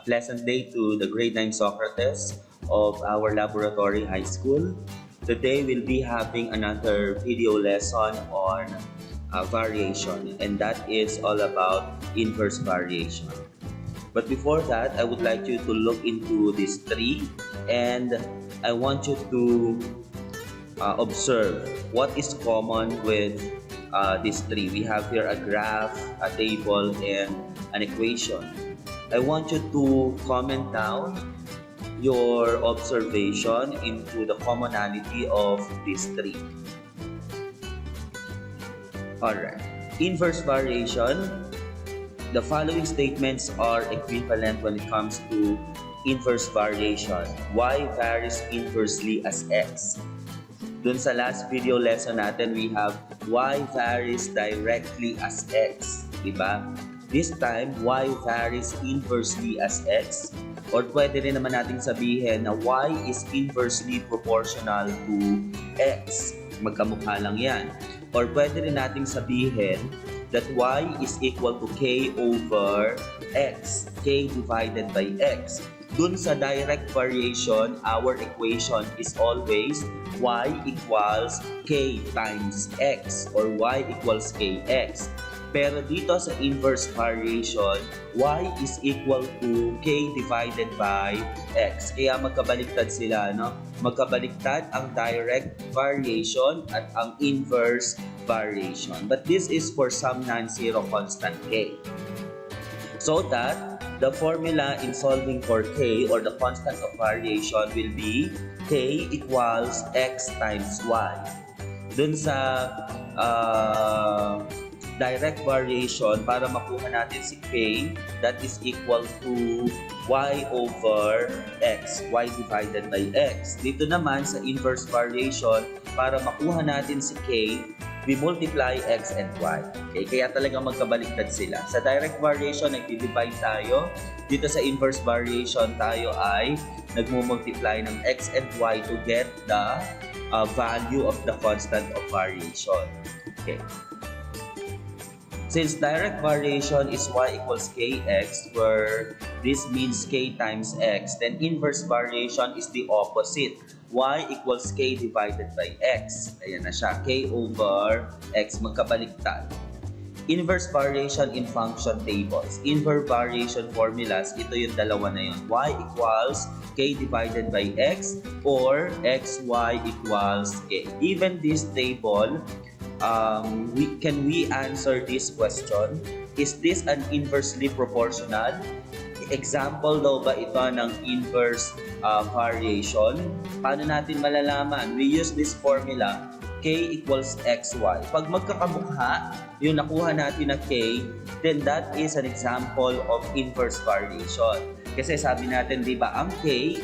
Pleasant day to the grade 9 Socrates of our laboratory high school. Today we'll be having another video lesson on variation, and that is all about inverse variation. But before that, I would like you to look into this tree, and I want you to observe what is common with this tree. We have here a graph, a table, and an equation. I want you to comment down your observation into the commonality of this tree. Alright, inverse variation. The following statements are equivalent when it comes to inverse variation. Y varies inversely as X. Dun sa last video lesson natin, we have Y varies directly as X. Diba? This time, Y varies inversely as X. Or pwede rin naman natin sabihin na Y is inversely proportional to X. Magkamukha lang yan. Or pwede rin natin sabihin that Y is equal to K over X. K divided by X. Dun sa direct variation, our equation is always Y equals K times X or Y equals KX. Pero dito sa inverse variation, Y is equal to K divided by X. Kaya magkabaliktad sila, no? Magkabaliktad ang direct variation at ang inverse variation. But this is for some non-zero constant K. So that the formula in solving for K or the constant of variation will be K equals X times Y. Dun sa direct variation, para makuha natin si K, that is equal to Y over X, Y divided by X. Dito naman sa inverse variation, para makuha natin si K, we multiply X and Y. Okay? Kaya talagang magkabaliktad sila. Sa direct variation, nag-divide tayo. Dito sa inverse variation, tayo ay nagmumultiply ng X and Y to get the value of the constant of variation. Okay. Since direct variation is Y equals KX, where this means K times X, then inverse variation is the opposite. Y equals K divided by X. Ayan na siya. K over X. Magkabaliktad. Inverse variation in function tables. Inverse variation formulas, ito yung dalawa na yun. Y equals K divided by X or XY equals K. Even this table, can we answer this question? Is this an inversely proportional? Example daw ba ito ng inverse variation? Paano natin malalaman? We use this formula, K equals XY. Pag magkakamukha, yung nakuha natin na K, then that is an example of inverse variation. Kasi sabi natin, di ba, ang K,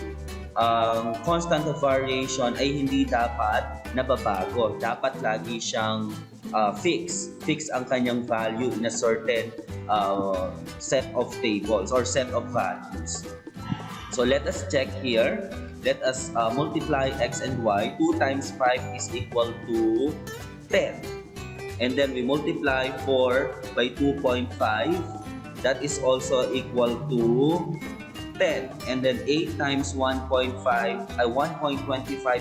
constant of variation ay hindi dapat nababago. Dapat lagi siyang fix. Fix ang kanyang value in a certain set of tables or set of values. So let us check here. Let us multiply X and Y. 2 times 5 is equal to 10. And then we multiply 4 by 2.5. That is also equal to 10. And then 8 times 1.25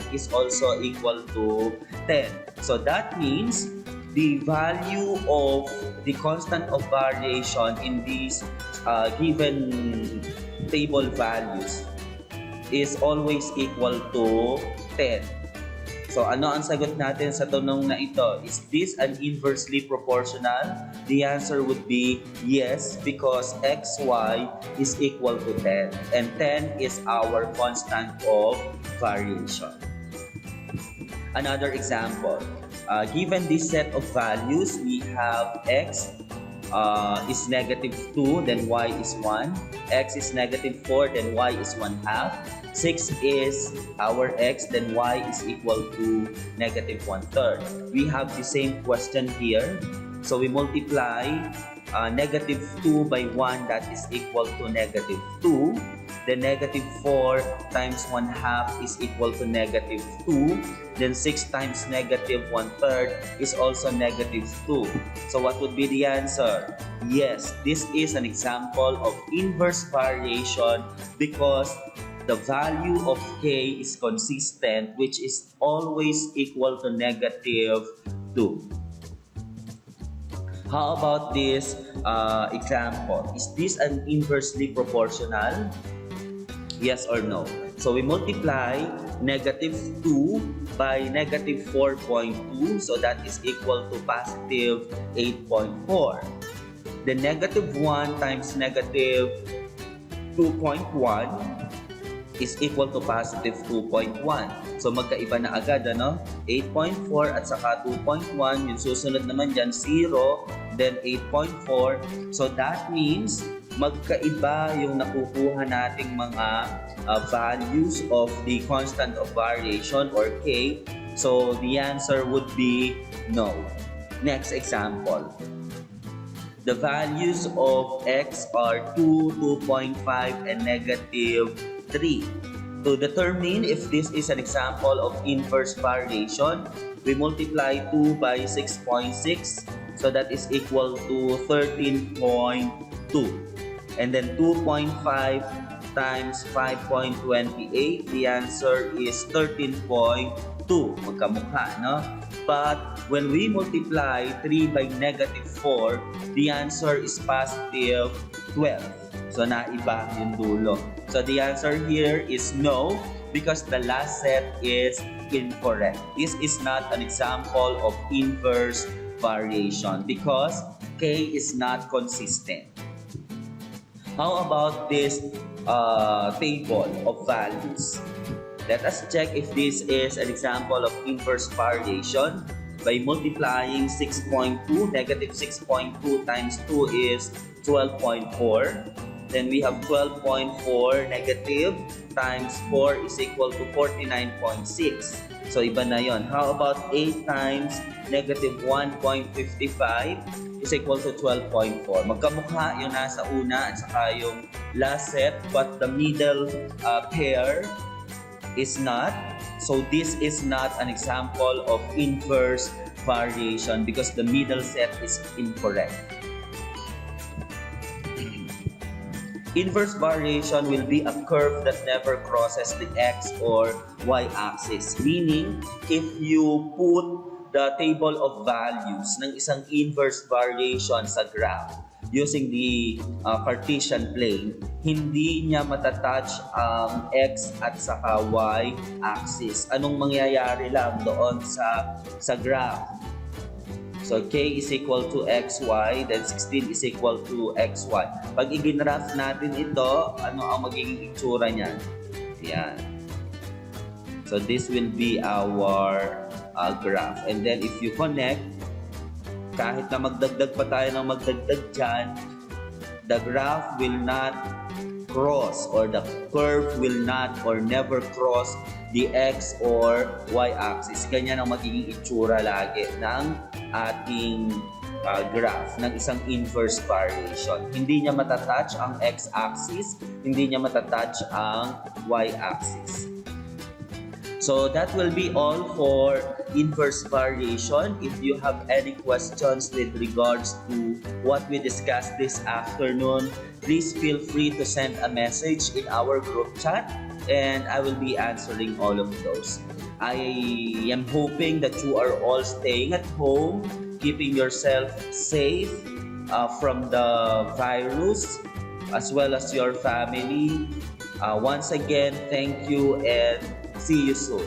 is also equal to 10. So that means the value of the constant of variation in these given table values is always equal to 10. So ano ang sagot natin sa tanong na ito? Is this an inversely proportional? The answer would be yes, because XY is equal to 10. And 10 is our constant of variation. Another example. Given this set of values, we have X is negative 2, then Y is 1. X is negative 4, then Y is 1/2. 6 is our X, then Y is equal to negative 1/3. We have the same question here. So we multiply negative 2 by 1, that is equal to negative 2. Then negative 4 times 1/2 is equal to negative 2. Then 6 times negative 1/3 is also negative 2. So what would be the answer? Yes, this is an example of inverse variation because the value of k is consistent, which is always equal to negative 2. How about this example? Is this an inversely proportional? Yes or no? So we multiply negative 2 by negative 4.2, so that is equal to positive 8.4. The negative 1 times negative 2.1 is equal to positive 2.1. So magkaiba na agad, ano? 8.4 at saka 2.1. Yung susunod naman dyan, 0, then 8.4. So that means magkaiba yung nakukuha nating mga values of the constant of variation or k. So the answer would be no. Next example. The values of x are 2, 2.5, and negative 3. To determine if this is an example of inverse variation, we multiply 2 by 6.6, so that is equal to 13.2. And then 2.5 times 5.28, the answer is 13.2. Magkamukha, no? But when we multiply 3 by negative 4, the answer is positive 12. So naiba yung dulo. So the answer here is no, because the last set is incorrect. This is not an example of inverse variation because k is not consistent. How about this table of values? Let us check if this is an example of inverse variation by multiplying 6.2. Negative 6.2 times 2 is 12.4. Then we have 12.4 negative times 4 is equal to 49.6. So iba na yon. How about 8 times negative 1.55 is equal to 12.4. Magkamukha yung nasa una at saka yung last set, but the middle pair is not. So this is not an example of inverse variation because the middle set is incorrect. Inverse variation will be a curve that never crosses the x or y axis. Meaning, if you put the table of values ng isang inverse variation sa graph using the Cartesian plane, hindi niya matatouch ang x at saka y axis. Anong mangyayari lang doon sa graph? So, k is equal to xy, then 16 is equal to xy. Pag i-graph natin ito, ano ang magiging itsura niyan? Ayan. So, this will be our graph. And then, if you connect, kahit na magdagdag pa tayo ng magdagdag dyan, the graph will not cross or the curve will not or never cross the x or y axis. Ganyan ang magiging itsura lagi ng ating graph ng isang inverse variation. Hindi niya matatouch ang x-axis, hindi niya matatouch ang y-axis. So that will be all for inverse variation. If you have any questions with regards to what we discussed this afternoon, please feel free to send a message in our group chat and I will be answering all of those. I am hoping that you are all staying at home, keeping yourself safe from the virus as well as your family. Once again, thank you and see you soon.